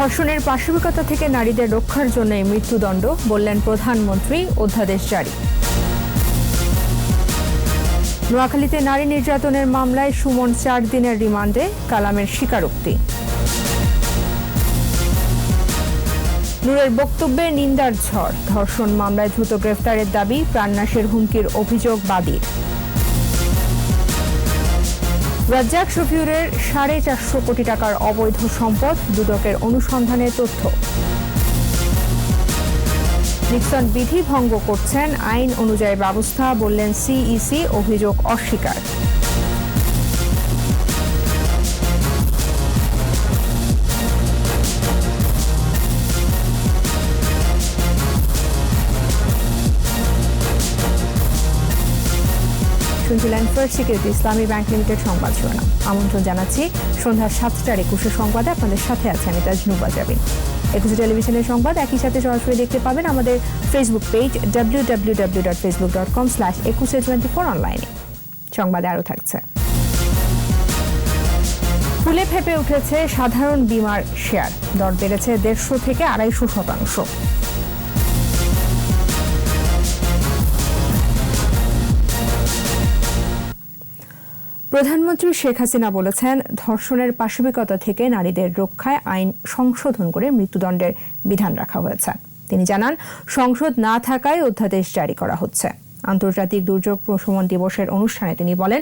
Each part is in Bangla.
ধর্ষণের পাশবিকতা থেকে নারীদের রক্ষার জন্য মৃত্যুদণ্ড, বললেন প্রধানমন্ত্রী। অধ্যাদেশ জারি। নোয়াখালীতে নারী নির্যাতনের মামলায় সুমন 4 দিনের রিমান্ডে, কালামের স্বীকারোক্তি। নূরের বক্তব্যে নিন্দার ঝড়, ধর্ষণ মামলায় দ্রুত গ্রেফতারের দাবি, প্রাণনাশের হুমকির অভিযোগ বাদীর। রাজ্জাক শফিউরের 450 কোটি টাকার অবৈধ সম্পদ, দুদকের অনুসন্ধানে তথ্য। নিক্সন বিধি ভঙ্গ করছেন, আইন অনুযায়ী ব্যবস্থা, বললেন সিইসি, অভিযোগ অস্বীকার। শুনছিলেন ফার্স্ট সিকিউরিটি ইসলামী ব্যাংক লিমিটেড সংবাদ শিরোনাম। আমন্ত্রণ জানাচ্ছি সন্ধ্যা 7টার 21 সংবাদে। আপনাদের সাথে আছে আমি তাজনুবা জাবিন। 21 টেলিভিশনের সংবাদ একই সাথে সরাসরি দেখতে পাবেন আমাদের ফেসবুক পেজ www.facebook.com/2124 অনলাইনে। সংবাদে আরও থাকছে। ফুলে ফেপে উঠেছে সাধারণ বীমার শেয়ার, দর বেড়েছে 150 থেকে 250%। প্রধানমন্ত্রী শেখ হাসিনা বলেছেন, ধর্ষণের পাশবিকতা থেকে নারীদের রক্ষায় আইন সংশোধন করে মৃত্যুদণ্ডের বিধান রাখা হয়েছে। তিনি জানান, সংসদ না থাকায় অধ্যাদেশ জারি করা হচ্ছে। আন্তর্জাতিক দুর্যোগ প্রশমন দিবসের অনুষ্ঠানে তিনি বলেন,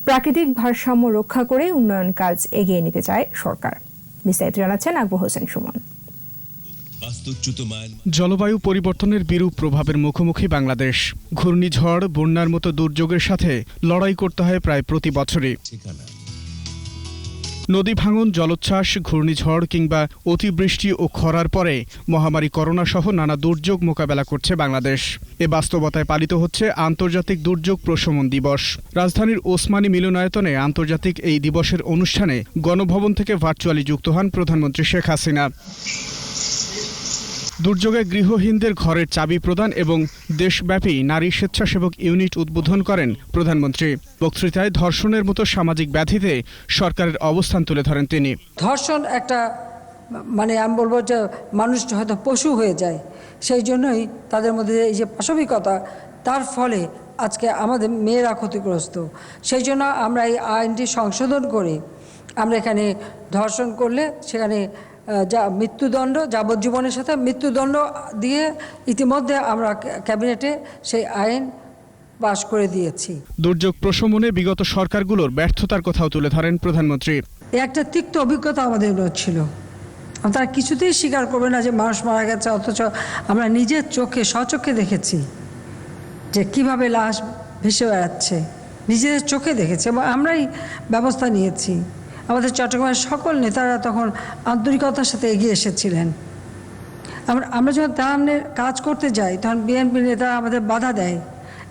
প্রাকৃতিক ভারসাম্য রক্ষা করে উন্নয়ন কাজ এগিয়ে নিতে চায় সরকার। বিস্তারিত জানাচ্ছেন আকবর হোসেন সুমন। জলবায়ু পরিবর্তনের বিরূপ প্রভাবের মুখোমুখি বাংলাদেশ। ঘূর্ণিঝড়, বন্যার মতো দুর্যোগের সাথে লড়াই করতে হয় প্রায় প্রতি বছরই। নদী ভাঙন, জলোচ্ছ্বাস, ঘূর্ণিঝড় কিংবা অতিবৃষ্টি ও খরার পরে মহামারী করোনা সহ নানা দুর্যোগ মোকাবেলা করছে বাংলাদেশ। এ বাস্তবতায় পালিত হচ্ছে আন্তর্জাতিক দুর্যোগ প্রশমন দিবস। রাজধানীর ওসমানী মিলনায়তনে আন্তর্জাতিক এই দিবসের অনুষ্ঠানে গণভবন থেকে ভার্চুয়ালি যুক্ত হন প্রধানমন্ত্রী শেখ হাসিনা। দুর্যোগে গৃহহীনদের ঘরের চাবি প্রদান এবং দেশব্যাপী নারী স্বেচ্ছাসেবক ইউনিট উদ্বোধন করেন প্রধানমন্ত্রী। বক্তৃতায় ধর্ষণের মতো সামাজিক ব্যাধিতে সরকারের অবস্থান তুলে ধরেন তিনি। ধর্ষণ একটা আমি বলবো যে মানুষ হয়তো পশু হয়ে যায়, সেই জন্যই তাদের মধ্যে এই যে পাশবিকতা, তার ফলে আজকে আমাদের মেয়েরা ক্ষতিগ্রস্ত। সেই জন্য আমরা এই আইনটি সংশোধন করে আমরা এখানে ধর্ষণ করলে সেখানে যা মৃত্যুদণ্ড, যাবজ্জীবনের সাথে মৃত্যুদণ্ড দিয়ে ইতিমধ্যে আমরা ক্যাবিনেটে সেই আইন পাশ করে দিয়েছি। দুর্যোগ প্রশমনে বিগত সরকারগুলোর ব্যর্থতার কথাও তুলে ধরেন প্রধানমন্ত্রী। একটা তিক্ত অভিজ্ঞতা আমাদের ছিল, তারা কিছুতেই স্বীকার করবে না যে মানুষ মারা গেছে, অথচ আমরা নিজের চোখে স্বচক্ষে দেখেছি যে কিভাবে লাশ ভেসে বেড়াচ্ছে, নিজেদের চোখে দেখেছি এবং আমরাই ব্যবস্থা নিয়েছি। আমাদের চট্টগ্রামের সকল নেতারা তখন আন্তরিকতার সাথে এগিয়ে এসেছিলেন। আমরা যখন ত্রাণের কাজ করতে যাই তখন বিএনপি নেতারা আমাদের বাধা দেয়,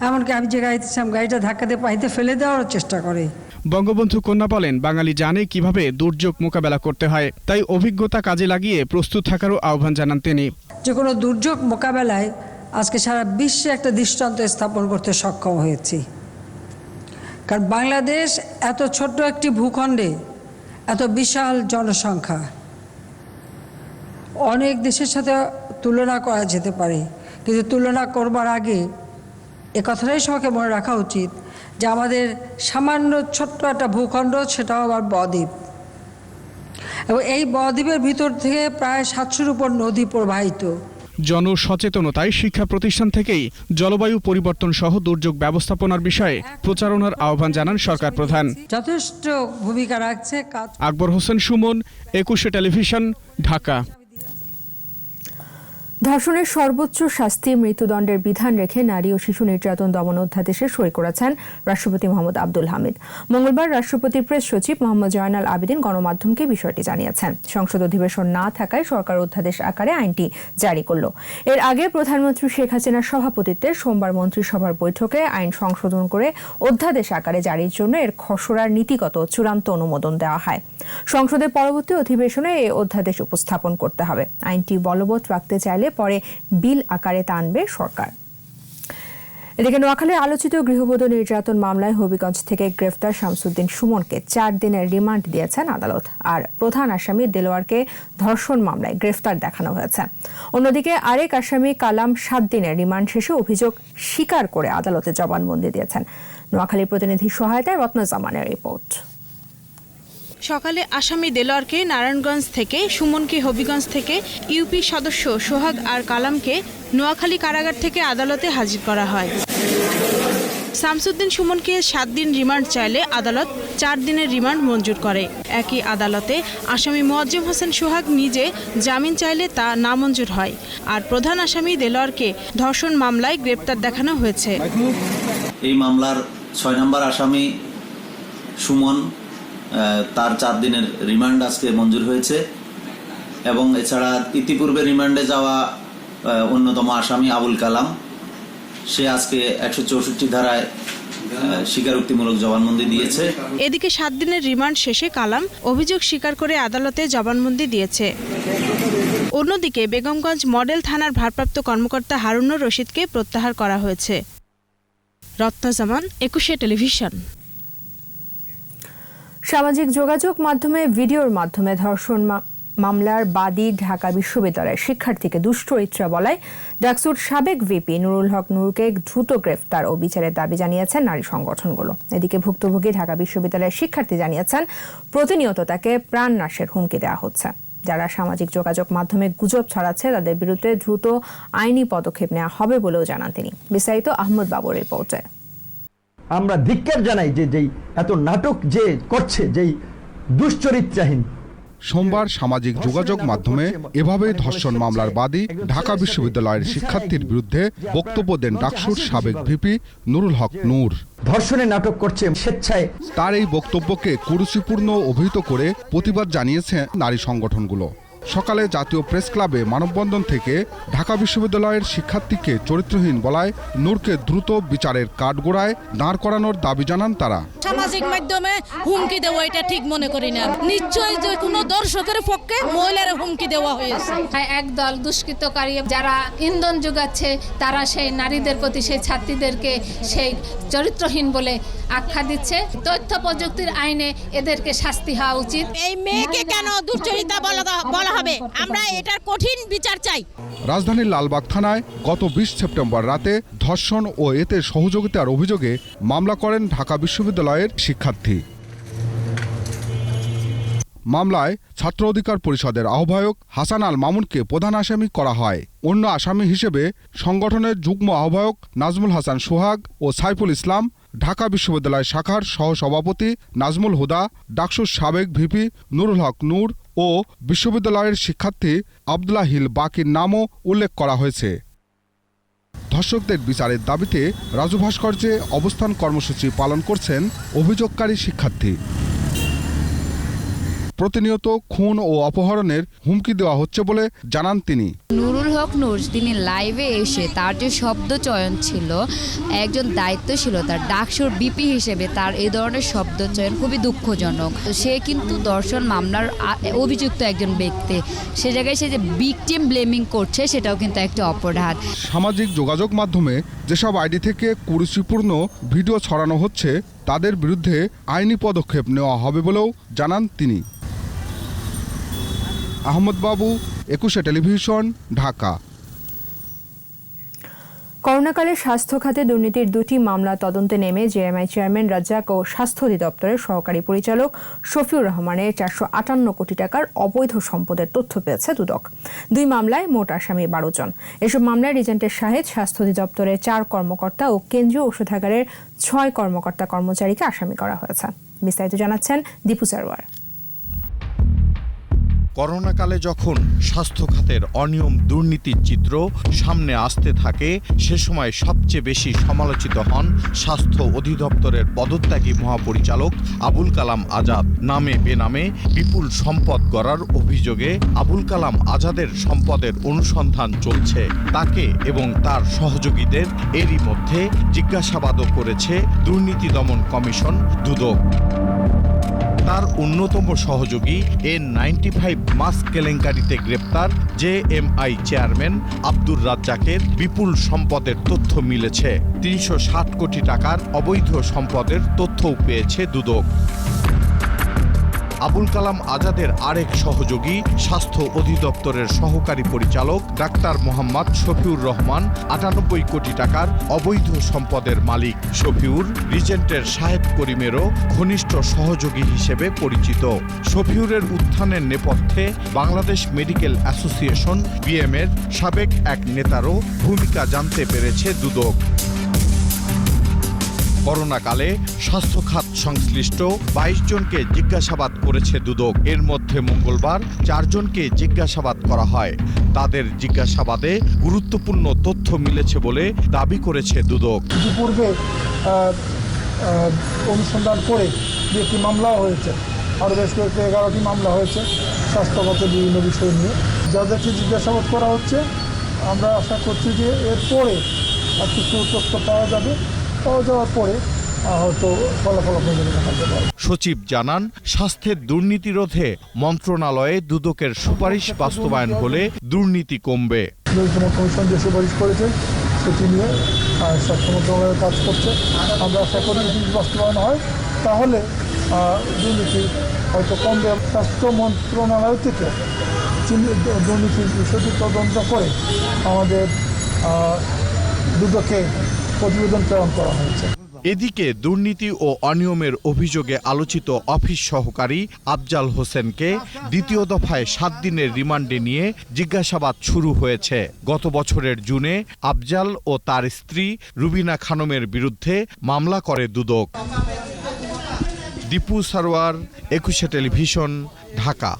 এমনকি আমি যে গাড়িতে ছিলাম গাড়িটা ধাক্কা দিয়ে পানিতে ফেলে দেওয়ার চেষ্টা করে। বঙ্গবন্ধু কন্যা বলেন, বাঙালি জানে কিভাবে দুর্যোগ মোকাবেলা করতে হয়, তাই অভিজ্ঞতা কাজে লাগিয়ে প্রস্তুত থাকারও আহ্বান জানান তিনি। যে কোনো দুর্যোগ মোকাবেলায় আজকে সারা বিশ্বে একটা দৃষ্টান্ত স্থাপন করতে সক্ষম হয়েছি। কারণ বাংলাদেশ এত ছোট্ট একটি ভূখণ্ডে এত বিশাল জনসংখ্যা, অনেক দেশের সাথে তুলনা করা যেতে পারে, কিন্তু তুলনা করবার আগে এ কথাটাই সবাইকে মনে রাখা উচিত যে আমাদের সামান্য ছোট্ট একটা ভূখণ্ড, সেটাও আবার বদ্বীপ, এবং এই বদ্বীপের ভিতর থেকে প্রায় 700-র উপর নদী প্রবাহিত। জনসচেতনতায় শিক্ষা প্রতিষ্ঠান থেকেই জলবায়ু পরিবর্তন সহ দুর্যোগ ব্যবস্থাপনার বিষয়ে প্রচারণার আহ্বান জানান সরকার প্রধান। যথেষ্ট ভূমিকা রাখছে। আকবর হোসেন সুমন, 21 টেলিভিশন, ঢাকা। ধর্ষণের সর্বোচ্চ শাস্তি মৃত্যুদণ্ডের বিধান রেখে নারী ও শিশু নির্যাতন দমন অধ্যাদেশে সই করেছেন রাষ্ট্রপতি মোহাম্মদ আব্দুল হামিদ। মঙ্গলবার রাষ্ট্রপতির প্রেস সচিব মোহাম্মদ জয়নাল আবেদিন গণমাধ্যমকে বিষয়টি জানিয়েছেন। সংসদ অধিবেশন না থাকায় সরকার অধ্যাদেশ আকারে আইনটি জারি করল। এর আগে প্রধানমন্ত্রী শেখ হাসিনার সভাপতিত্বে সোমবার মন্ত্রিসভার বৈঠকে আইন সংশোধন করে অধ্যাদেশ আকারে জারির জন্য এর খসড়ার নীতিগত চূড়ান্ত অনুমোদন দেওয়া হয়। সংসদের পরবর্তী অধিবেশনে এই অধ্যাদেশ উপস্থাপন করতে হবে। আইনটি বলবৎ রাখতে চাইলে পরে বিল আকারে তা আনবে সরকার। এদিকে নোয়াখালীর আলোচিত গৃহবধূ নির্যাতন মামলায় হবিগঞ্জ থেকে গ্রেফতার শামসুদ্দিন সুমনকে 4 দিনের রিমান্ড দিয়েছেন আদালত। আর প্রধান আসামি দেলোয়ারকে ধর্ষণ মামলায় গ্রেফতার দেখানো হয়েছে। অন্যদিকে আরেক আসামি কালাম 7 দিনের রিমান্ড শেষে অভিযোগ স্বীকার করে আদালতে জবানবন্দি দিয়েছেন। নোয়াখালীর প্রতিনিধি সহায়তায় রত্নজামানের রিপোর্ট। সকালে আসামি দেলোয়ারকে নারায়ণগঞ্জ থেকে, সুমনকে হবিগঞ্জ থেকে, ইউপি সদস্য সোহাগ আর কালামকে নোয়াখালী কারাগার থেকে আদালতে হাজির করা হয়। শামসুদ্দিন সুমনকে 7 দিন রিমান্ড চাইলে আদালত 4 দিনের রিমান্ড মঞ্জুর করে। একই আদালতে আসামি মোয়াজ্জেম হোসেন সোহাগ নিজে জামিন চাইলে তা নামঞ্জুর হয়। আর প্রধান আসামি দেলোয়ারকে ধর্ষণ মামলায় গ্রেপ্তার দেখানো হয়েছে। এই মামলার 6 নম্বর আসামি সুমন, তার 4 দিনের রিমান্ড আজকে মঞ্জুর হয়েছে এবং এছাড়া ইতিপূর্বে রিমান্ডে যাওয়া অন্যতম আসামি আবুল কালাম, সে আজকে 164 ধারায় স্বীকারোক্তিমূলক জবানবন্দি দিয়েছে। এদিকে 7 দিনের রিমান্ড শেষে কালাম অভিযোগ স্বীকার করে আদালতে জবানবন্দি দিয়েছে। অন্যদিকে বেগমগঞ্জ মডেল থানার ভারপ্রাপ্ত কর্মকর্তা হারুনুর রশিদকে প্রত্যাহার করা হয়েছে। রত্নজামান, 21 টেলিভিশন। সামাজিক যোগাযোগ মাধ্যমে ভিডিওর মাধ্যমে ধর্ষণ মামলার বাদী ঢাকা বিশ্ববিদ্যালয়ের শিক্ষার্থীকে দুশ্চরিত্রা বলায় ডাকসুর সাবেক ভিপি নুরুল হক নূরকে দ্রুত গ্রেফতার ও বিচারের দাবি জানিয়েছেন নারী সংগঠনগুলো। এদিকে ভুক্তভোগী ঢাকা বিশ্ববিদ্যালয়ের শিক্ষার্থী জানিয়েছেন প্রতিনিয়ত তাকে প্রাণনাশের হুমকি দেওয়া হচ্ছে। যারা সামাজিক যোগাযোগ মাধ্যমে গুজব ছড়াচ্ছে তাদের বিরুদ্ধে দ্রুত আইনি পদক্ষেপ নেওয়া হবে বলেও জানান তিনি। বিস্তারিত আহমদ বাবুর রিপোর্টে। আমরা ধিক্কার জানাই যে যেই এত নাটক যে করছে, যেই দুশ্চরিত্রাহীন। সোমবার সামাজিক যোগাযোগ মাধ্যমে এভাবে ধর্ষণ মামলার বাদী ঢাকা বিশ্ববিদ্যালয়ের শিক্ষার্থীর বিরুদ্ধে বক্তব্য দেন ডাকসুর সাবেক ভিপি নুরুল হক নূর। ধর্ষণের নাটক করছে স্বেচ্ছায়। তার এই বক্তব্যকে কুরুচিপূর্ণ অভিহিত করে প্রতিবাদ জানিয়েছে নারী সংগঠনগুলো। সকালে জাতীয় প্রেস ক্লাবে মানববন্ধন থেকে ঢাকা বিশ্ববিদ্যালয়ের শিক্ষার্থীকে চরিত্রহীন বলায় নূরকে দ্রুত বিচারের কাঠগড়ায় দাঁড় করানোর দাবি জানান তারা। সামাজিক মাধ্যমে হুমকি দেওয়া এটা ঠিক মনে করি না। নিশ্চয়ই যে কোনো দর্শকের পক্ষে মহিলার হুমকি দেওয়া হয়েছে। একদল দুষ্কৃতকারী যারা ইন্ধন যোগাচ্ছে, তারা সেই নারীদের প্রতি, সেই ছাত্রীদেরকে সেই চরিত্রহীন বলে আখ্যা দিচ্ছে। তথ্য প্রযুক্তির আইনে এদেরকে শাস্তি হওয়া উচিত। এই মেয়েকে কেন দুশ্চরিতা বলা হবে? আমরা এটার কঠিন বিচার চাই। রাজধানীর লালবাগ থানায় গত 20 সেপ্টেম্বর রাতে ধর্ষণ ও এতে সহযোগিতার অভিযোগে মামলা করেন ঢাকা বিশ্ববিদ্যালয়ের শিক্ষার্থী। মামলায় ছাত্র অধিকার পরিষদের আহ্বায়ক হাসান আল মামুনকে প্রধান আসামি করা হয়। অন্য আসামি হিসেবে সংগঠনের যুগ্ম আহ্বায়ক নাজমুল হাসান সোহাগ ও সাইফুল ইসলাম, ঢাকা বিশ্ববিদ্যালয় শাখার সহসভাপতি নাজমুল হুদা, ডাকসুর সাবেক ভিপি নুরুল হক নূর ও বিশ্ববিদ্যালয়ের শিক্ষার্থী আব্দুল্লাহ হিল বাকির নামও উল্লেখ করা হয়েছে। ধর্ষকদের বিচারের দাবিতে রাজু ভাস্কর্যে অবস্থান কর্মসূচি পালন করছেন অভিযোগকারী শিক্ষার্থী। প্রতিনিয়ত খুন ও অপহরণের হুমকি দেওয়া হচ্ছে বলে জানান তিনি। নুরুল হক নূর তিনি লাইভে এসে তার যে শব্দ চয়ন ছিল, একজন দায়িত্বশীল তার ডাকসুর বিপি হিসেবে তার এই ধরনের শব্দ চয়ন খুবই দুঃখজনক। সে কিন্তু ধর্ষণ মামলার অভিযুক্ত একজন ব্যক্তি, সে জায়গায় সে যে ভিকটিম ব্লেমিং করছে সেটাও কিন্তু একটা অপরাধ। সামাজিক যোগাযোগ মাধ্যমে যেসব আইডি থেকে কুরুচিপূর্ণ ভিডিও ছড়ানো হচ্ছে তাদের বিরুদ্ধে আইনি পদক্ষেপ নেওয়া হবে বলেও জানান তিনি। আহমদ বাবু, 21 টেলিভিশন, ঢাকা। করোনাকালে স্বাস্থ্য খাতে দুর্নীতির 2টি মামলা তদন্তে নেমে জেএমআই চেয়ারম্যান রাজ্জাক ও স্বাস্থ্য অধিদপ্তরের সহকারী পরিচালক শফিউর রহমানের 458 কোটি টাকার অবৈধ সম্পদের তথ্য পেয়েছে দুদক। 2 মামলায় মোট আসামি 12 জন। এসব মামলায় রিজেন্টের শাহেদ, স্বাস্থ্য অধিদপ্তরের 4 কর্মকর্তা ও কেন্দ্রীয় ঔষধাগারের 6 কর্মকর্তা কর্মচারীকে আসামি করা হয়েছে। বিস্তারিত জানাচ্ছেন দীপু সারওয়ার। করোনাকালে যখন স্বাস্থ্য খাতের অনিয়ম দুর্নীতির চিত্র সামনে আসতে থাকে, সে সময় সবচেয়ে বেশি সমালোচিত হন স্বাস্থ্য অধিদপ্তরের পদত্যাগী মহাপরিচালক আবুল কালাম আজাদ। নামে বেনামে বিপুল সম্পদ গড়ার অভিযোগে আবুল কালাম আজাদের সম্পদের অনুসন্ধান চলছে। তাকে এবং তার সহযোগীদের এরই মধ্যে জিজ্ঞাসাবাদও করেছে দুর্নীতি দমন কমিশন দুদক। তার অন্যতম সহযোগী N95 মাস্ক কেলেঙ্কারিতে গ্রেপ্তার JMI চেয়ারম্যান আব্দুর রাজ্জাকের বিপুল সম্পদের তথ্য মিলেছে। 360 কোটি টাকার অবৈধ সম্পদের তথ্যও পেয়েছে দুদক। আবুল কালাম আজাদের আরেক সহযোগী স্বাস্থ্য অধিদপ্তরের সহকারী পরিচালক ডাক্তার মোহাম্মদ শফিউর রহমান 98 কোটি টাকার অবৈধ সম্পদের মালিক। শফিউর রিজেন্টের সাহেব করিমেরও ঘনিষ্ঠ সহযোগী হিসেবে পরিচিত। শফিউরের উত্থানের নেপথ্যে বাংলাদেশ মেডিকেল অ্যাসোসিয়েশন BM এর সাবেক এক নেতারও ভূমিকা জানতে পেরেছে দুদক। করোনাকালে স্বাস্থ্য খাত সংশ্লিষ্ট 22 জনকে জিজ্ঞাসাবাদ করেছে দুদক। এর মধ্যে মঙ্গলবার 4 জনকে জিজ্ঞাসাবাদ করা হয়। তাদের জিজ্ঞাসাবাদে গুরুত্বপূর্ণ তথ্য মিলেছে বলে দাবি করেছে দুদক। ইতিপূর্বে অনুসন্ধান করে একটি মামলা হয়েছে, আরও বেশ কয়েকটি 11টি মামলা হয়েছে স্বাস্থ্যগত বিভিন্ন বিষয় নিয়ে। যাদেরকে জিজ্ঞাসাবাদ করা হচ্ছে, আমরা আশা করছি যে এরপরে আর কিছু তথ্য পাওয়া যাওয়ার পরে হয়তো ফলাফল দেখাতে পারে। সচিব জানান, স্বাস্থ্যের দুর্নীতি রোধে মন্ত্রণালয়ে দুদকের সুপারিশ বাস্তবায়ন হলে দুর্নীতি কমবে। কমিশন যে সুপারিশ করেছে সেটি নিয়ে স্বাস্থ্য মন্ত্রণালয় কাজ করছে। আমরা আশা করি যদি বাস্তবায়ন হয় তাহলে দুর্নীতি হয়তো কমবে। স্বাস্থ্য মন্ত্রণালয় থেকে দুর্নীতির বিষয়টি তদন্ত করে আমাদের দুদকে প্রতিবেদন প্রেরণ করা হয়েছে। এদিকে দুর্নীতি ও অনিয়মের অভিযোগে আলোচিত অফিস সহকারী আফজাল হোসেনকে দ্বিতীয় দফায় 7 দিনের রিমান্ডে নিয়ে জিজ্ঞাসাবাদ শুরু হয়েছে। গত বছরের জুনে আফজাল ও তার স্ত্রী রুবিনা খানমের বিরুদ্ধে মামলা করে দুদক। দীপু সারোয়ার, 21 টেলিভিশন, ঢাকা।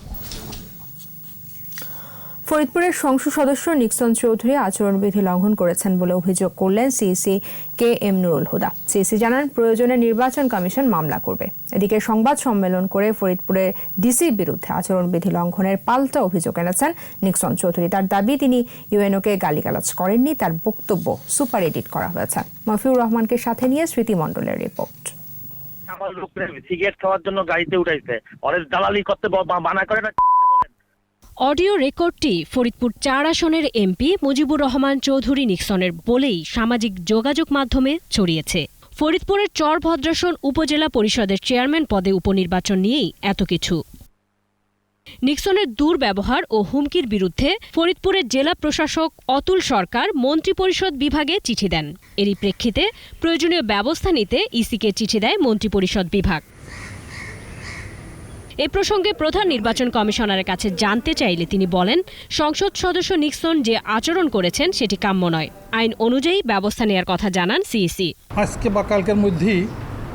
ফরিদপুরের সংসদ সদস্য নিক্সন চৌধুরী আচরণবিধি লঙ্ঘন করেছেন বলে অভিযোগ করলেন CEC KM Nurul Huda. CEC জানান, প্রয়োজনে নির্বাচন কমিশন মামলা করবে। এদিকে সংবাদ সম্মেলন করে ফরিদপুরের ডিসির বিরুদ্ধে আচরণবিধি লঙ্ঘনের পাল্টা অভিযোগ এনেছেন নিক্সন চৌধুরী। তার দাবি, তিনি ইউএনওকে গালিগালাজ করেননি, তার বক্তব্য সুপার এডিট করা হয়েছে। মফিউর রহমানকে সাথে নিয়ে স্মৃতি মণ্ডলের রিপোর্ট। আমার লোকদের সিগারেট খাওয়ার জন্য গাড়িতে উঠাইছে, অরেঞ্জ দালালি করতে মানা করে না। অডিও রেকর্ডটি ফরিদপুর 4 আসনের এমপি মুজিবুর রহমান চৌধুরী নিক্সনের বলেই সামাজিক যোগাযোগ মাধ্যমে ছড়িয়েছে। ফরিদপুরের চরভদ্রাসন উপজেলা পরিষদের চেয়ারম্যান পদে উপনির্বাচন নিয়েই এত কিছু। নিক্সনের দুর্ব্যবহার ও হুমকির বিরুদ্ধে ফরিদপুরের জেলা প্রশাসক অতুল সরকার মন্ত্রিপরিষদ বিভাগে চিঠি দেন। এরই প্রেক্ষিতে প্রয়োজনীয় ব্যবস্থা নিতে ইসিকে চিঠি দেয় মন্ত্রিপরিষদ বিভাগ। এ প্রসঙ্গে প্রধান নির্বাচন কমিশনারের কাছে জানতে চাইলে তিনি বলেন, সংসদ সদস্য নিক্সন যে আচরণ করেছেন সেটি কাম্য নয়। আইন অনুযায়ী ব্যবস্থা নেওয়ার কথা জানান সিইসি। আজকে বা কালকের মধ্যেই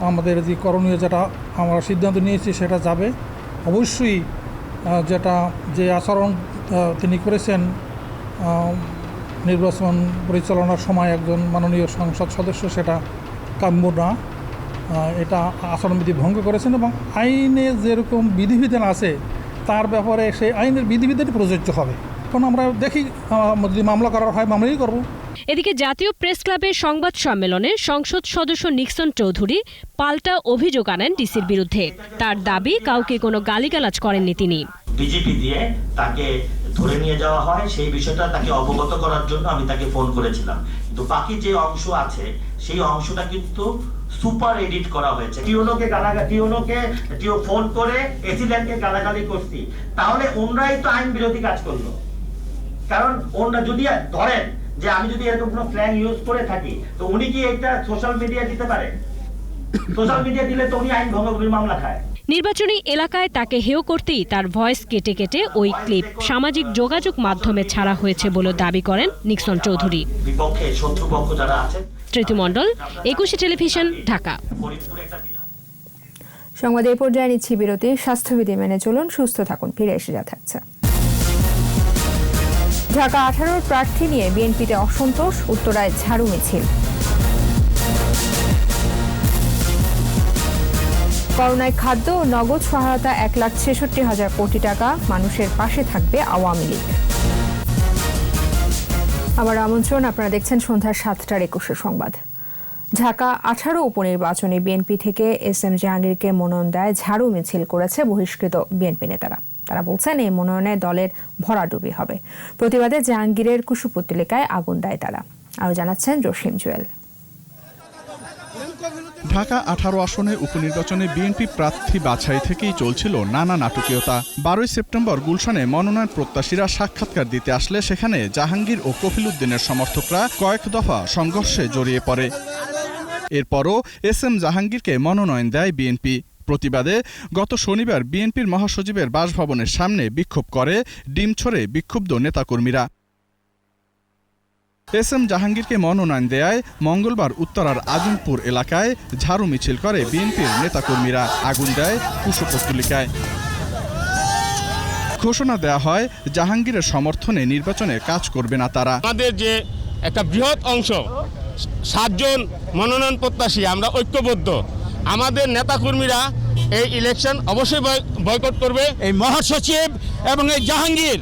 আমাদের যে করণীয় যেটা আমরা সিদ্ধান্ত নিয়েছি সেটা যাবে। অবশ্যই যে আচরণ তিনি করেছেন নির্বাচন পরিচালনার সময় একজন মাননীয় সংসদ সদস্য, সেটা কাম্য না। এটা আচরণবিধি ভঙ্গ করেছেন এবং আইনে যেরকম বিধিবিধান আছে তার ব্যাপারে সেই আইনের বিধিবিধানই প্রযোজ্য হবে। এখন আমরা দেখি, যদি মামলা করার হয় মামলাই করব। এদিকে জাতীয় প্রেস ক্লাবের সংবাদ সম্মেলনে সংসদ সদস্য নিক্সন চৌধুরী পাল্টা অভিযোগ আনেন ডিসির বিরুদ্ধে। তার দাবি, কাউকে কোনো গালিগালাজ করেননি তিনি। ডিজিপি দিয়ে তাকে ধরে নিয়ে যাওয়া হয়, সেই বিষয়টা তাকে অবগত করার জন্য আমি তাকে ফোন করেছিলাম। কিন্তু বাকি যে অংশ আছে সেই অংশটা কিন্তু সুপার এডিট করা হয়েছে। টিও ফোন করে এসিডেন্টকে গালাগালি করছি, তাহলে ওনরাই তো আইন বিরোধী কাজ করলো। কারণ ওনরা যদি ধরেন যে আমি যদি এরকম কোনো স্ল্যাং ইউজ করে থাকি, তো উনি কি এটা সোশ্যাল মিডিয়া দিতে পারে? সোশ্যাল মিডিয়া দিলে তো উনি আইন ভঙ্গের মামলা খায়। নির্বাচনী এলাকায় তাকে হেয় করতেই তার ভয়েস কেটে কেটে ওই ক্লিপ সামাজিক যোগাযোগ মাধ্যমে ছাড়া হয়েছে বলে দাবি করেন নিক্সন চৌধুরী। বিপক্ষে শত্রুপক্ষ যারা আছে। স্মৃতি মণ্ডল, 21 টেলিভিশন, ঢাকা। সংবাদ এই পর্যায়ে নিচ্ছি বিরতি। স্বাস্থ্যবিধি মেনে চলুন, সুস্থ থাকুন। ফিরে এসে যা থাকছে। ঢাকা 18 প্রার্থী নিয়ে বিএনপিতে অসন্তোষ, উত্তরায় ঝাড়ু মিছিল। করোনায় খাদ্য ও নগদ সহায়তা 1,66,000 কোটি টাকা, মানুষের পাশে থাকবে আওয়ামী লীগ। আবার আমন্ত্রণ, আপনারা দেখছেন সন্ধ্যা 7টার 21 সংবাদ। ঢাকা 18 উপনির্বাচনে বিএনপি থেকে SM জাহাঙ্গীরকে মনোনয়ন দেয় ঝাড়ু মিছিল করেছে বহিষ্কৃত বিএনপি নেতারা। তারা বলছেন এই মনোনয়নে দলের ভরাডুবি হবে। প্রতিবাদে জাহাঙ্গীরের কুশপুত্তলিকায় আগুন দেয় তারা। আরও জানাচ্ছেন জসিম জুয়েল। ঢাকা 18 আসনে উপনির্বাচনে বিএনপি প্রার্থী বাছাই থেকেই চলছিল নানা নাটকীয়তা। 12 সেপ্টেম্বর গুলশানে মনোনয়ন প্রত্যাশীরা সাক্ষাৎকার দিতে আসলে সেখানে জাহাঙ্গীর ও কফিল উদ্দিনের সমর্থকরা কয়েক দফা সংঘর্ষে জড়িয়ে পড়ে। এরপরও SM জাহাঙ্গীরকে মনোনয়ন দেয় বিএনপি। প্রতিবাদে গত শনিবার বিএনপির মহাসচিবের বাসভবনের সামনে বিক্ষোভ করে ডিম ছড়ে বিক্ষুব্ধ নেতাকর্মীরা। SM জাহাঙ্গীরকে মনোনয়ন দেয়ায় মঙ্গলবার উত্তরার আজিমপুর এলাকায় ঝাড়ু মিছিল করে বিএনপির নেতাকর্মীরা। আগুন দেয় কুশপুত্তলিকায়। ঘোষণা দেয়া হয় জাহাঙ্গীরের সমর্থনে নির্বাচনে কাজ করবে না তারা। আমাদের যে একটা বৃহৎ অংশ 7 জন মনোনয়ন প্রত্যাশী, আমরা ঐক্যবদ্ধ। আমাদের নেতাকর্মীরা এই ইলেকশন অবশ্যই বয়কট করবে। এই মহাসচিব এবং এই জাহাঙ্গীর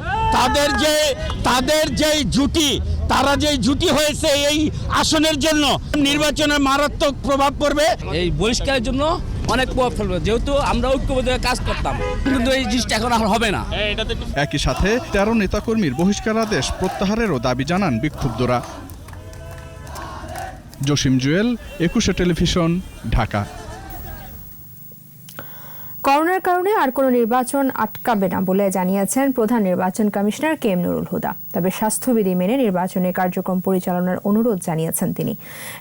তাদের যে জুটি, তারা যে জুটি হয়েছে এই আসনের জন্য নির্বাচনে মারাত্মক প্রভাব পড়বে। এই বহিষ্কারের জন্য অনেক প্রভাব ফেলবে, যেহেতু আমরা ঐক্যবদ্ধ কাজ করতাম, কিন্তু এই জিনিসটা এখন আর হবে না। একই সাথে 13 নেতাকর্মীর বহিষ্কারাদেশ প্রত্যাহারেরও দাবি জানান বিক্ষুব্ধরা। জসিম জুয়েল, 21 টেলিভিশন, ঢাকা। করোনার কারণে আর কোনো নির্বাচন আটকাবে না বলে জানিয়েছেন প্রধান নির্বাচন কমিশনার KM নুরুল হুদা। তবে স্বাস্থ্যবিধি মেনে নির্বাচনী কার্যক্রম পরিচালনার অনুরোধ জানিয়েছেন তিনি।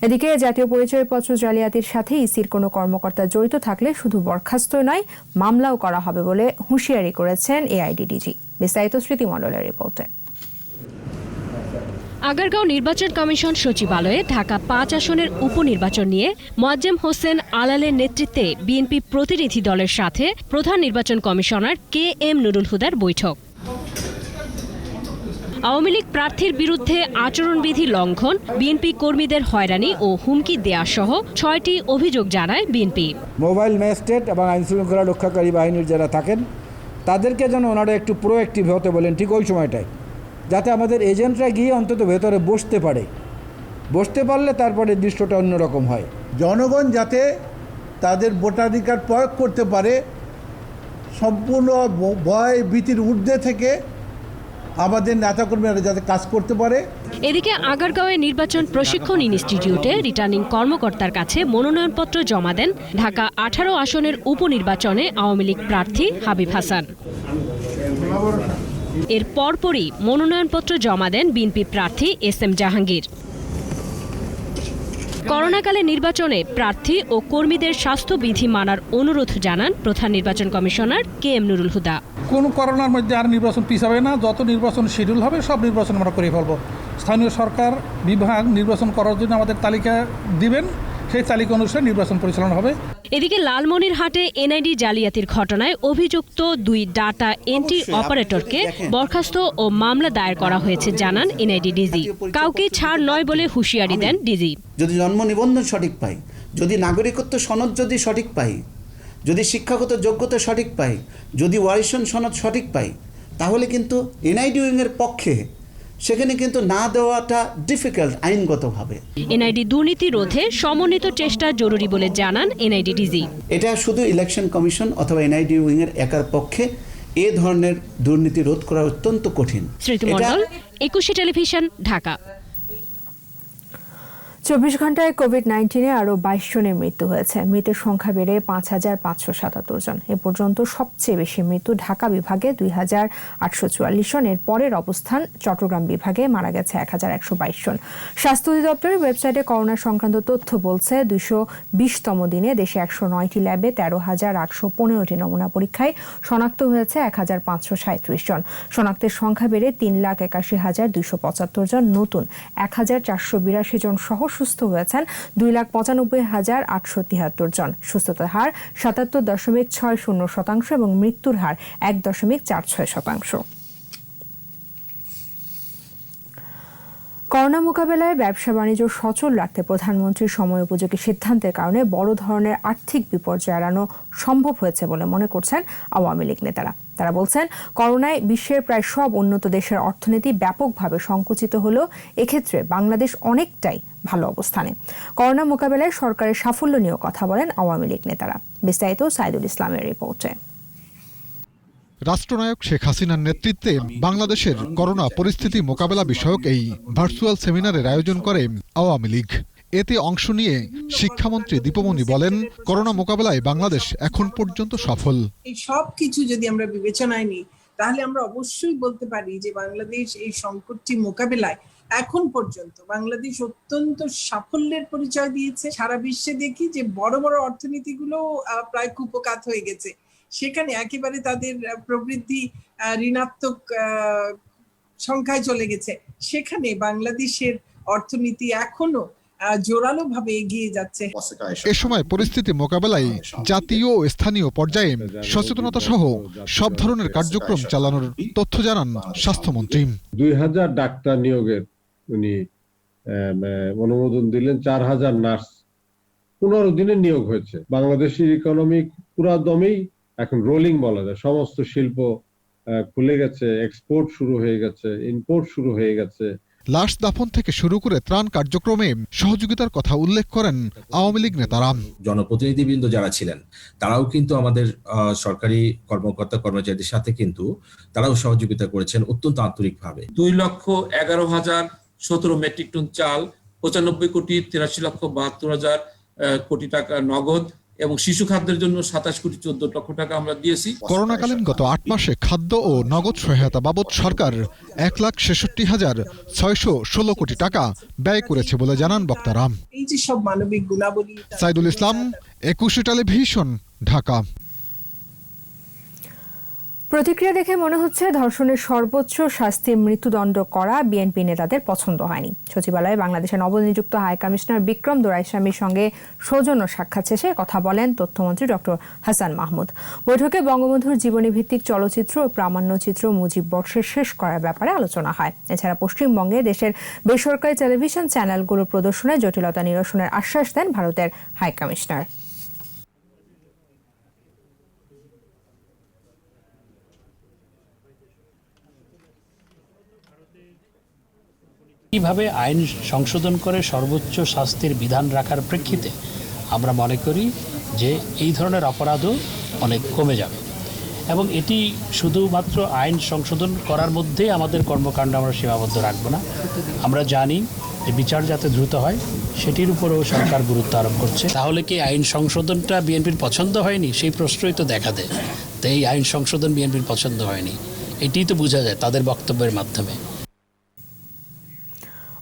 এদিকে জাতীয় পরিচয়পত্র জালিয়াতির সাথে ইসির কোনো কর্মকর্তা জড়িত থাকলে শুধু বরখাস্ত নয়, মামলাও করা হবে বলে হুঁশিয়ারি করেছেন AIDDG। বিস্তারিত স্মৃতি মণ্ডলের রিপোর্টে। আগারগাঁও নির্বাচন কমিশন সচিবালয়ে ঢাকা 5 আসনের উপনির্বাচন নিয়ে মোয়াজ্জেম হোসেন আলালের নেতৃত্বে বিএনপি প্রতিনিধি দলের সাথে প্রধান নির্বাচন কমিশনার KM নুরুল হুদার বৈঠক। আওয়ামী লীগ প্রার্থীর বিরুদ্ধে আচরণবিধি লঙ্ঘন, বিএনপি কর্মীদের হয়রানি ও হুমকি দেয়া সহ 6টি অভিযোগ জানায় বিএনপি। মোবাইল ম্যাজিস্ট্রেট এবং আইনশৃঙ্খলা রক্ষাকারী বাহিনীর যারা থাকেন তাদেরকে যেন ওনারা একটু প্রোঅ্যাক্টিভ হতে বলেন ঠিক ওই সময়টায়, যাতে আমাদের এজেন্টরা গিয়ে অন্তত ভেতরে বসতে পারলে তারপরে দৃশ্যটা অন্যরকম হয়। জনগণ যাতে তাদের ভোটাধিকার প্রয়োগ করতে পারে সম্পূর্ণ ভয় ভীতির ঊর্ধ্বে থেকে আমাদের নেতাকর্মীরা যাতে কাজ করতে পারে। এদিকে আগারগাঁওয়ে নির্বাচন প্রশিক্ষণ ইনস্টিটিউটে রিটার্নিং কর্মকর্তার কাছে মনোনয়নপত্র জমা দেন ঢাকা 18 আসনের উপনির্বাচনে আওয়ামী লীগ প্রার্থী হাবিব হাসান। এর পরপরই মনোনয়নপত্র জমা দেন বিএনপি প্রার্থী SM জাহাঙ্গীর। করোনাকালে নির্বাচনে প্রার্থী ও কর্মীদের স্বাস্থ্যবিধি মানার অনুরোধ জানান প্রধান নির্বাচন কমিশনার KM নুরুল হুদা। কোন করোনার মধ্যে আর নির্বাচন পিছাবে না, যত নির্বাচন শিডিউল হবে সব নির্বাচন আমরা করে ফেলবো। স্থানীয় সরকার বিভাগ নির্বাচন করার জন্য আমাদের তালিকা দিবেন, সেই তালিকা অনুসারে নির্বাচন পরিচালনা হবে। এদিকে লালমনিরহাটে NID জালিয়াতির ঘটনায় অভিযুক্ত 2 ডাটা এন্ট্রি অপারেটরকে বরখাস্ত ও মামলা দায়ের করা হয়েছে জানান NID-DG। কাউকে ছাড় নয় বলে হুঁশিয়ারি দেন ডিজি। যদি জন্ম নিবন্ধন সঠিক পাই, যদি নাগরিকত্ব সনদ যদি সঠিক পাই, যদি শিক্ষাগত যোগ্যতা সঠিক পাই, যদি ওয়ারিশন সনদ সঠিক পাই, তাহলে কিন্তু NID উইংয়ের পক্ষে সেখানে কিন্তু না দেওয়াটা ডিফিকাল্ট আইনগতভাবে। NID দুর্নীতি রোধে সমন্বিত চেষ্টা জরুরি বলে জানান NID-DG। এটা শুধু ইলেকশন কমিশন অথবা NID উইংয়ের একার পক্ষে এ ধরনের দুর্নীতি রোধ করা অত্যন্ত কঠিন। স্মৃতি মণ্ডল, 21 টেলিভিশন, ঢাকা। 24 ঘন্টায় কোভিড-19-এ আরও 22 জনের মৃত্যু হয়েছে। মৃতের সংখ্যা বেড়ে 5,577 জন। এ পর্যন্ত সবচেয়ে বেশি মৃত্যু ঢাকা বিভাগে 2,844 জন। এর পরের অবস্থান চট্টগ্রাম বিভাগে, মারা গেছে 1,122 জন। স্বাস্থ্য অধিদপ্তরের ওয়েবসাইটে করোনা সংক্রান্ত তথ্য বলছে 220তম দিনে দেশে 109টি ল্যাবে 13,815টি নমুনা পরীক্ষায় শনাক্ত হয়েছে 1,537 জন। শনাক্তের সংখ্যা বেড়ে 3,81,275 জন। নতুন 1,482 জন সহ সুস্থ হয়েছেন 2,95,873 জন। সুস্থতার হার 77.60% এবং মৃত্যুর হার 1.46%। করোনা মোকাবেলায় ব্যবসা বাণিজ্য সচল রাখতে প্রধানমন্ত্রীর সময় উপযোগী সিদ্ধান্তের কারণে বড় ধরনের আর্থিক বিপর্যয় এড়ানো সম্ভব হয়েছে বলে মনে করছেন আওয়ামী লীগ নেতারা। তারা বলছেন, করোনায় বিশ্বের প্রায় সব উন্নত দেশের অর্থনীতি ব্যাপকভাবে সংকুচিত হলেও এক্ষেত্রে বাংলাদেশ অনেকটাই ভালো অবস্থানে। করোনা মোকাবেলায় সরকারের সাফল্য নিয়েও কথা বলেন আওয়ামী লীগ নেতারা। বিস্তারিত সাইদুল ইসলামের রিপোর্টে। রাষ্ট্রনায়ক শেখ হাসিনার নেতৃত্বে বাংলাদেশের করোনা পরিস্থিতি মোকাবেলা বিষয়ক এই ভার্চুয়াল সেমিনারের আয়োজন করে আওয়ামী লীগ। এতে অংশ নিয়ে শিক্ষামন্ত্রী দীপমণি বলেন, করোনা মোকাবেলায় বাংলাদেশ এখন পর্যন্ত সফল। এই সব কিছু যদি আমরা বিবেচনায় নিই, তাহলে আমরা অবশ্যই বলতে পারি যে বাংলাদেশ এই সংকটটি মোকাবেলায় এখন পর্যন্ত বাংলাদেশ অত্যন্ত সাফল্যের পরিচয় দিয়েছে। সারা বিশ্বে দেখি যে বড় বড় অর্থনীতিগুলো প্রায় কুপোকাত হয়ে গেছে, সেখানে একেবারে তাদের প্রবৃদ্ধি ঋণাত্মক সংখ্যায় চলে গেছে। সেখানে বাংলাদেশের অর্থনীতি এখনো জোরালো ভাবে এগিয়ে যাচ্ছে। এ সময় পরিস্থিতি মোকাবেলায় জাতীয় ও স্থানীয় পর্যায়ে সচেতনতা সহ সব ধরনের কার্যক্রম চালানোর তথ্য জানান স্বাস্থ্যমন্ত্রী। 2000 ডাক্তার নিয়োগের উনি অনুমোদন দিলেন। 4000 নার্স 15 দিনে নিয়োগ হয়েছে। বাংলাদেশের ইকোনমিক পুরা দমেই এখন রোলিং বলা যায়। সমস্ত শিল্প খুলে গেছে, এক্সপোর্ট শুরু হয়ে গেছে, ইম্পোর্ট শুরু হয়ে গেছে। লাশ দাফন থেকে শুরু করে ত্রাণ কার্যক্রমে সহযোগিতার কথা উল্লেখ করেন আওয়ামী লীগ নেতারা। জনপ্রতিনিধিবৃন্দ যারা ছিলেন তারাও কিন্তু আমাদের সরকারি কর্মকর্তা কর্মচারীদের সাথে কিন্তু তারাও সহযোগিতা করেছেন অত্যন্ত আন্তরিকভাবে। 2,11,017 মেট্রিক টন চাল, 95,83,72,000 কোটি টাকা নগদ এবং শিশু খাদ্যের জন্য 27,14,00,00,000 টাকা আমরা দিয়েছি। করোনাকালীন গত 8 মাসে খাদ্য ও নগদ সহায়তা বাবদ সরকার 1,66,616 কোটি টাকা ব্যয় করেছে বলে জানান বক্তারা। এই যে সব মানবিক গুণাবলী। সাইদুল ইসলাম, 21 টেলিভিশন, ঢাকা। প্রতিক্রিয়া দেখে মনে হচ্ছে ধর্ষণের সর্বোচ্চ শাস্তি মৃত্যুদণ্ড করা বিএনপি নেতাদের পছন্দ হয়নি। সচিবালয়ে বাংলাদেশের নবনিযুক্ত হাই কমিশনার বিক্রম দোরাইস্বামীর সঙ্গে সৌজন্য সাক্ষাৎ শেষে কথা বলেন তথ্যমন্ত্রী ডক্টর হাসান মাহমুদ। বৈঠকে বঙ্গবন্ধুর জীবনী ভিত্তিক চলচ্চিত্র ও প্রামাণ্যচিত্র মুজিব বর্ষে শেষ করার ব্যাপারে আলোচনা হয়। এছাড়া পশ্চিমবঙ্গে দেশের বেসরকারি টেলিভিশন চ্যানেলগুলোর প্রদর্শনে জটিলতা নিরসনের আশ্বাস দেন ভারতের হাই কমিশনার। কিভাবে আইন সংশোধন করে সর্বোচ্চ শাস্তির বিধান রাখার প্রেক্ষিতে আমরা মনে করি যে এই ধরনের অপরাধও অনেক কমে যাবে এবং এটি শুধুমাত্র আইন সংশোধন করার মধ্যেই আমাদের কর্মকাণ্ড আমরা সীমাবদ্ধ রাখব না। আমরা জানি যে বিচার যাতে দ্রুত হয় সেটির উপরেও সরকার গুরুত্ব আরোপ করছে। তাহলে কি আইন সংশোধনটা বিএনপির পছন্দ হয়নি? সেই প্রশ্নই তো দেখা দেয়। তো এই আইন সংশোধন বিএনপির পছন্দ হয়নি, এটিই তো বোঝা যায় তাদের বক্তব্যের মাধ্যমে।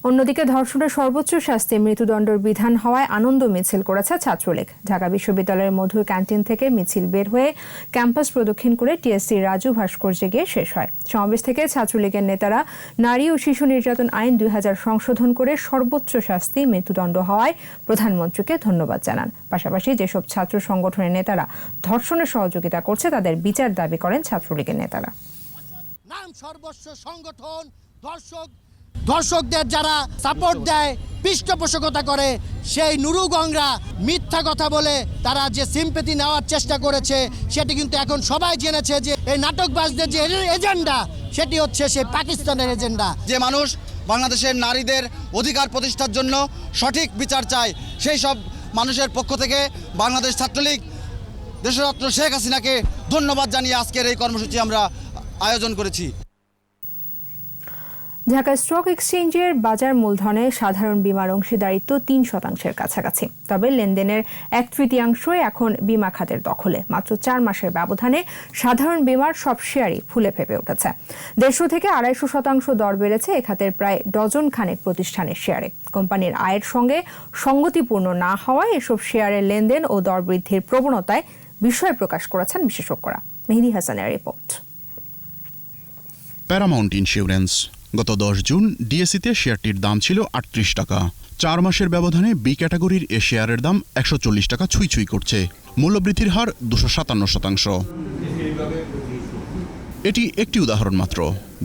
অন্যদিকে ধর্ষণের সর্বোচ্চ শাস্তি মৃত্যুদণ্ডের বিধান হওয়ায় আনন্দ মিছিল করেছে ছাত্রলীগ। ঢাকা বিশ্ববিদ্যালয়ের মধুর ক্যান্টিন থেকে মিছিল বের হয়ে ক্যাম্পাস প্রদক্ষিণ করে টিএসসি রাজু ভাস্কর্যে গিয়ে শেষ হয়। সমাবেশ থেকে ছাত্রলীগের নেতারা নারী ও শিশু নির্যাতন আইন 2000 সংশোধন করে সর্বোচ্চ শাস্তি মৃত্যুদণ্ড হওয়ায় প্রধানমন্ত্রীকে ধন্যবাদ জানান। পাশাপাশি যেসব ছাত্র সংগঠনের নেতারা ধর্ষণের সহযোগিতা করছে তাদের বিচার দাবি করেন ছাত্রলীগের নেতারা। নাম সর্বস্ব সংগঠন দর্শকদের যারা সাপোর্ট দেয়, পৃষ্ঠপোষকতা করে, সেই নুরু গংরা মিথ্যা কথা বলে তারা যে সিম্পেথি নেওয়ার চেষ্টা করেছে সেটি কিন্তু এখন সবাই জেনেছে যে এই নাটকবাজদের যে এজেন্ডা সেটি হচ্ছে সেই পাকিস্তানের এজেন্ডা। যে মানুষ বাংলাদেশের নারীদের অধিকার প্রতিষ্ঠার জন্য সঠিক বিচার চায়, সেই সব মানুষের পক্ষ থেকে বাংলাদেশ ছাত্রলীগ দেশরত্ন শেখ হাসিনাকে ধন্যবাদ জানিয়ে আজকের এই কর্মসূচি আমরা আয়োজন করেছি। ঢাকা স্টক এক্সচেঞ্জের বাজার মূলধনে সাধারণ বীমার অংশীদারিত্ব 3% কাছাকাছি। তবে লেনদেনের 1/3 এখন বীমা খাতের দখলে। মাত্র 4 মাসের ব্যবধানে সাধারণ বীমার সব শেয়ারই ফুলে ফেপে উঠেছে। 150 থেকে 250% দর বেড়েছে এ খাতের প্রায় ডজন খানেক প্রতিষ্ঠানের শেয়ারে। কোম্পানির আয়ের সঙ্গে সঙ্গতিপূর্ণ না হওয়ায় এসব শেয়ারের লেনদেন ও দর বৃদ্ধির প্রবণতায় বিস্ময় প্রকাশ করেছেন বিশেষজ্ঞরা। মেহেদী হাসানের রিপোর্ট। প্যারামাউন্ট ইন্স্যুরেন্স গত 10 জুন ডিএসইতে শেয়ারটির দাম ছিল 38 টাকা। 4 মাসের ব্যবধানে বি ক্যাটাগরির এ শেয়ারের দাম 140 টাকা ছুঁই ছুঁই করছে। মূল্যবৃদ্ধির হার 257%। এটি একটি উদাহরণ মাত্র।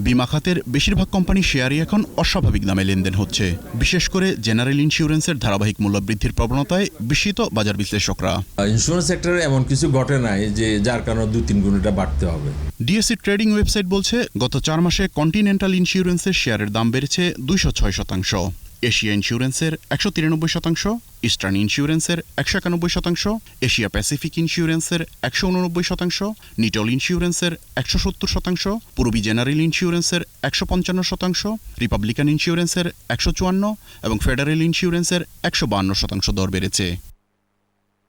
বিমা খাতের বেশিরভাগ কোম্পানির শেয়ারই এখন অস্বাভাবিক দামে লেনদেন হচ্ছে। বিশেষ করে জেনারেল ইন্স্যুরেন্সের ধারাবাহিক মূল্য বৃদ্ধির প্রবণতায় বিস্মিত বাজার বিশ্লেষকরা। ইন্স্যুরেন্স সেক্টরে এমন কিছু ঘটে নাই যে যার কারণে 2-3 গুণ এটা বাড়তে হবে। ডিএসসি ট্রেডিং ওয়েবসাইট বলছে গত 4 মাসে কন্টিনেন্টাল ইন্স্যুরেন্সের শেয়ারের দাম বেড়েছে 206%, এশিয়া ইন্স্যুরেন্সের 193%, ইস্টার্ন ইন্স্যুরেন্সের 191%, এশিয়া প্যাসিফিক ইন্স্যুরেন্সের 189%, নিটল ইন্স্যুরেন্সের 170%, পূর্বী জেনারেল ইন্স্যুরেন্সের 155%, রিপাবলিকান ইন্স্যুরেন্সের 154% এবং ফেডারেল ইন্স্যুরেন্সের 152% দর বেড়েছে।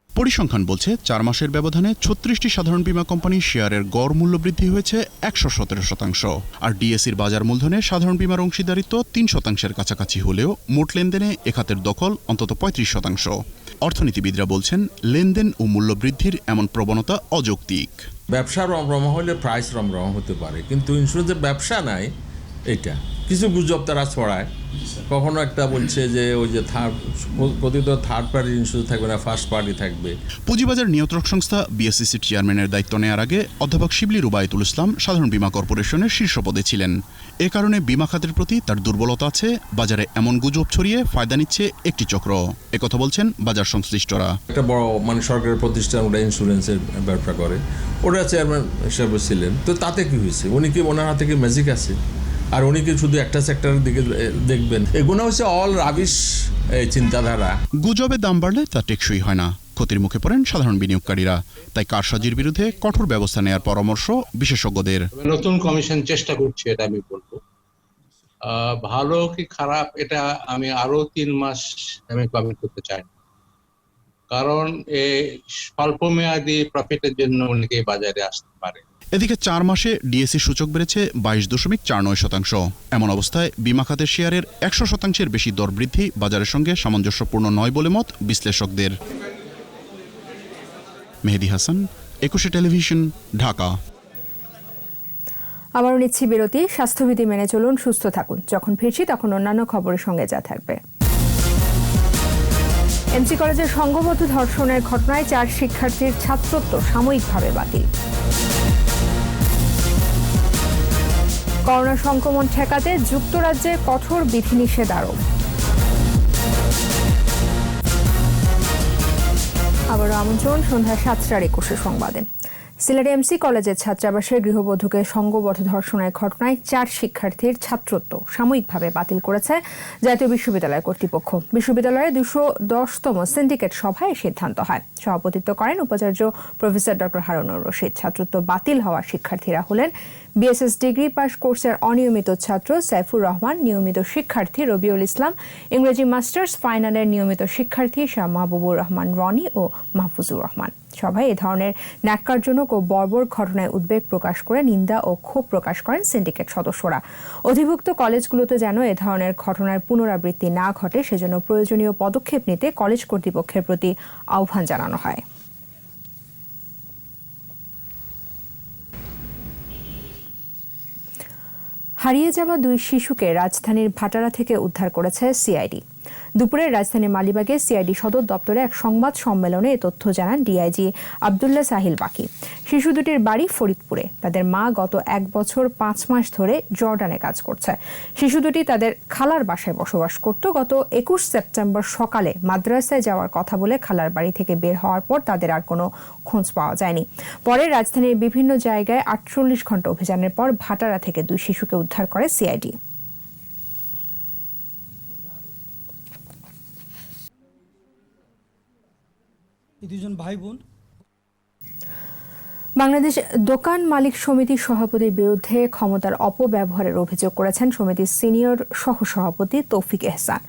পরিসংখ্যান বলছে 4 মাসের ব্যবধানে 36টি সাধারণ বীমা কোম্পানির শেয়ারের গড় মূল্য বৃদ্ধি হয়েছে 117%, আর ডিএসসির বাজার মূলধনে সাধারণ বীমার অংশীদারিত্ব 3%-এর কাছাকাছি হলেও মোট লেনদেনে এ খাতের দখল অন্তত 35%। অর্থনীতিবিদরা বলছেন লেনদেন ও মূল্য বৃদ্ধির এমন প্রবণতা অযৌক্তিক। ব্যবসা রমরমা হলে প্রাইস রমরমা হতে পারে, কিন্তু ইন্স্যুরেন্সের ব্যবসা নাই। এটা কিছু গুজব তারা ছড়ায়, কখনো একটা বলছে যে ওই যে থার্ড পার্টি ইন্স্যুরেন্স থাকবে না, ফার্স্ট পার্টি থাকবে। পুঁজিবাজার নিয়ন্ত্রক সংস্থা বিএসইসির চেয়ারম্যানের দায়িত্ব নেওয়ার আগে অধ্যাপক শিবলি রুবায়েতুল ইসলাম সাধারণ বীমা কর্পোরেশনের শীর্ষ পদে ছিলেন। এ কারণে বীমা খাতের প্রতি তার দুর্বলতা আছে। বাজারে এমন গুজব ছড়িয়ে ফায়দা নিচ্ছে একটি চক্র, একথা বলছেন বাজার সংশ্লিষ্টরা। একটা বড় সরকারের প্রতিষ্ঠান ওটা ইন্স্যুরেন্সের ব্যবসা করে, ওটা চেয়ারম্যান হিসেবে ছিলেন। তো তাতে কি হয়েছে? উনি কি ওনার হাতে কি ম্যাজিক আছে? আর উনি কি শুধু একটা সেক্টরের দিকে দেখবেন? এগুলো হচ্ছে অল রাবিশ চিন্তাধারা। গুজবে দাম বাড়লে তা টেকসই হয় না, ক্ষতির মুখে পড়েন সাধারণ বিনিয়োগকারীরা। তাই কারসাজির বিরুদ্ধে কঠোর ব্যবস্থা নেওয়ার পরামর্শ বিশেষজ্ঞদের। নতুন কমিশন চেষ্টা করছে, এটা আমি বলবো। ভালো কি খারাপ এটা আমি আরো 3 মাস আমি কমেন্ট করতে চাই না, কারণ স্বল্প মেয়াদী প্রফিটের জন্য অনেকেই বাজারে আসতে পারে। এদিকে 4 মাসে ডিএসসি সূচক বেড়েছে 22.49%। এমন অবস্থায় বীমা খাতের শেয়ারের 100%-এর বেশি দর বৃদ্ধি বাজারের সঙ্গে সামঞ্জস্যপূর্ণ নয় বলে মত বিশ্লেষকদের। মেহেদী হাসান, 21 টেলিভিশন, ঢাকা। আবারও নিচ্ছি বিরতি। স্বাস্থ্যবিধি মেনে চলুন, সুস্থ থাকুন। যখন ফিরছি তখন অন্যান্য খবরের সঙ্গে যা থাকবে। এমসি কলেজের সংঘবদ্ধ ধর্ষণের ঘটনায় 4 শিক্ষার্থীর ছাত্রত্ব সাময়িকভাবে বাতিল। করোনা সংক্রমণ ঠেকাতে যুক্তরাজ্যে কঠোর বিধিনিষেধ আরোপ। আবারও আমন্ত্রণ সন্ধ্যা 7টার 21 সংবাদে। সিলেট এমসি কলেজের ছাত্রাবাসে গৃহবধূকে সংঘবদ্ধ ধর্ষণের ঘটনায় 4 শিক্ষার্থীর ছাত্রত্ব সাময়িকভাবে বাতিল করেছে জাতীয় বিশ্ববিদ্যালয় কর্তৃপক্ষ। বিশ্ববিদ্যালয়ের 210তম সিন্ডিকেট সভায় সিদ্ধান্ত হয়। সভাপতিত্ব করেন উপাচার্য প্রফেসর ডক্টর হারুনুর রশিদ। ছাত্রত্ব বাতিল হওয়া শিক্ষার্থীরা হলেন বিএসএস ডিগ্রি পাস কোর্সের অনিয়মিত ছাত্র সাইফুর রহমান, নিয়মিত শিক্ষার্থী রবিউল ইসলাম, ইংরেজি মাস্টার্স ফাইনালের নিয়মিত শিক্ষার্থী শাহ মাহবুবুর রহমান রনি ও মাহফুজুর রহমান। সভায় এ ধরনের ন্যাক্কারজনক ও বর্বর ঘটনায় উদ্বেগ প্রকাশ করে নিন্দা ও ক্ষোভ প্রকাশ করেন সিন্ডিকেট সদস্যরা। অধিভুক্ত কলেজগুলোতে যেন এ ধরনের ঘটনার পুনরাবৃত্তি না ঘটে সেজন্য প্রয়োজনীয় পদক্ষেপ নিতে কলেজ কর্তৃপক্ষের প্রতি আহ্বান জানানো হয়। হারিয়ে যাওয়া 2 শিশুকে রাজধানীর ভাটারা থেকে উদ্ধার করেছে সিআইডি। দুপুরে রাজধানীর মালিবাগে সিআইডি সদর দপ্তরে এক সংবাদ সম্মেলনে এ তথ্য জানান ডিআইজি আব্দুল্লাহ সাহিল বাকি। শিশু দুটির বাড়ি ফরিদপুরে। তাদের মা গত 1 বছর 5 মাস ধরে জর্ডানে কাজ করছে। শিশু দুটি তাদের খালার বাসায় বসবাস করত। গত 21 সেপ্টেম্বর সকালে মাদ্রাসায় যাওয়ার কথা বলে খালার বাড়ি থেকে বের হওয়ার পর তাদের আর কোনো খোঁজ পাওয়া যায়নি। পরে রাজধানীর বিভিন্ন জায়গায় 48 ঘন্টা অভিযানের পর ভাটারা থেকে 2 শিশুকে উদ্ধার করে সিআইডি। দুজন ভাই বোন। বাংলাদেশ দোকান মালিক সমিতির সভাপতির বিরুদ্ধে ক্ষমতার অপব্যবহারের অভিযোগ করেছেন সমিতির সিনিয়র সহসভাপতি তৌফিক এহসান।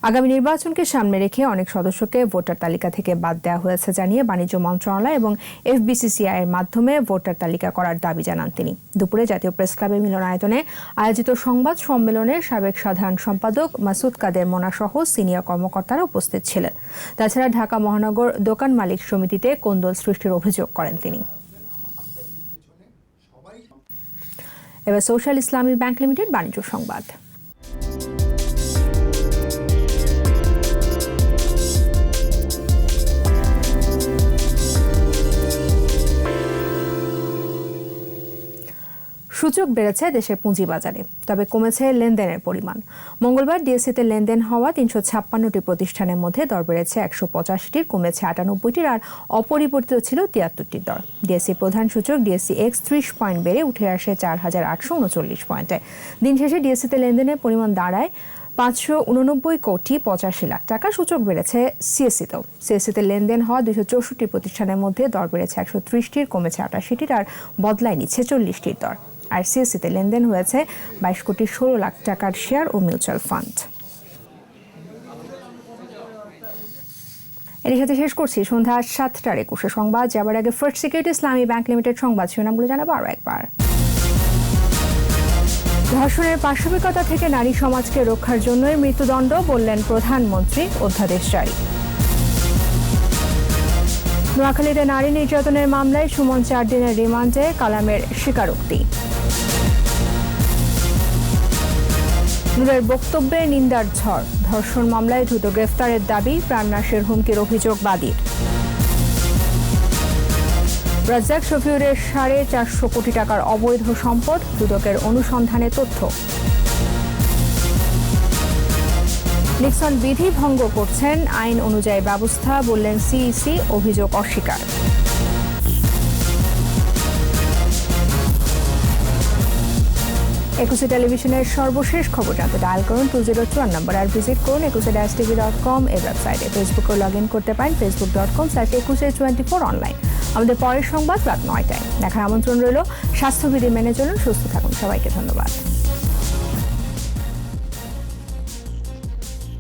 আগামী নির্বাচনকে সামনে রেখে অনেক সদস্যকে ভোটার তালিকা থেকে বাদ দেওয়া হয়েছে জানিয়ে বাণিজ্য মন্ত্রণালয় এবং এফবিসিসিআই এর মাধ্যমে ভোটার তালিকা করার দাবি জানান তিনি। দুপুরে জাতীয় প্রেস ক্লাবের মিলনায়তনে আয়োজিত সংবাদ সম্মেলনে সাবেক সাধারণ সম্পাদক মাসুদ কাদের মোনা সহ সিনিয়র কর্মকর্তারা উপস্থিত ছিলেন। তাছাড়া ঢাকা মহানগর দোকান মালিক সমিতিতে কোন্দল সৃষ্টির অভিযোগ করেন তিনি। এবার সোশ্যাল ইসলামী ব্যাংক লিমিটেড বাণিজ্য সংবাদ। সূচক বেড়েছে দেশের পুঁজিবাজারে, তবে কমেছে লেনদেনের পরিমাণ। মঙ্গলবার ডিএসসিতে লেনদেন হওয়া 356টি প্রতিষ্ঠানের মধ্যে দর বেড়েছে 185টির, কমেছে 98টির, আর অপরিবর্তিত ছিল 73টির দর। ডিএসসি প্রধান সূচক ডিএসসি এক্স 30 পয়েন্ট বেড়ে উঠে আসে 4839 পয়েন্টে। দিন শেষে ডিএসসিতে লেনদেনের পরিমাণ দাঁড়ায় 589 কোটি 85 লাখ টাকা। সূচক বেড়েছে সিএসসিতেও। সিএসসিতে লেনদেন হওয়া 264টি প্রতিষ্ঠানের মধ্যে দর বেড়েছে 130টির, কমেছে 88টির, আর বদলায়নি 46টির দর। আর সিএসসিতে লেনদেন হয়েছে 22 কোটি 16 লাখ টাকার শেয়ার ও মিউচুয়াল ফান্ড। এর সাথে শেষ করছি সন্ধ্যা 7টার 21 সংবাদ। যাবার আগে ফার্স্ট সিকিউরিটি ইসলামী ব্যাংক লিমিটেড সংবাদ শিরোনামগুলো জানাবো আরও একবার। ধর্ষণের পাশবিকতা থেকে নারী সমাজকে রক্ষার জন্যই মৃত্যুদণ্ড, বললেন প্রধানমন্ত্রী, অধ্যাদেশ জারি। নোয়াখালীতে নারী নির্যাতনের মামলায় সুমন 4 দিনের রিমান্ডে, কালামের স্বীকারোক্তি। নূরের বক্তব্যে নিন্দার ঝড়, ধর্ষণ মামলায় দ্রুত গ্রেফতারের দাবি, প্রাণনাশের হুমকির অভিযোগ বাদীর। রাজ্জাক শফিউরের 450 কোটি টাকার অবৈধ সম্পদ, দুদকের অনুসন্ধানে তথ্য। নিক্সন বিধি ভঙ্গ করছেন, আইন অনুযায়ী ব্যবস্থা, বললেন সিইসি, অভিযোগ অস্বীকার। একুশে টেলিভিশনের সর্বশেষ খবর জানতে ডায়াল করুন 2021 নম্বর, আর ভিজিট করুন ekushe-tv.com এই ওয়েবসাইটে। ফেসবুকে লগ ইন করতে পারেন facebook.com/ekushe24 অনলাইন। আমাদের পরের সংবাদ রাত 9টায় দেখার আমন্ত্রণ রইল। স্বাস্থ্যবিধি মেনে চলুন, সুস্থ থাকুন। সবাইকে ধন্যবাদ।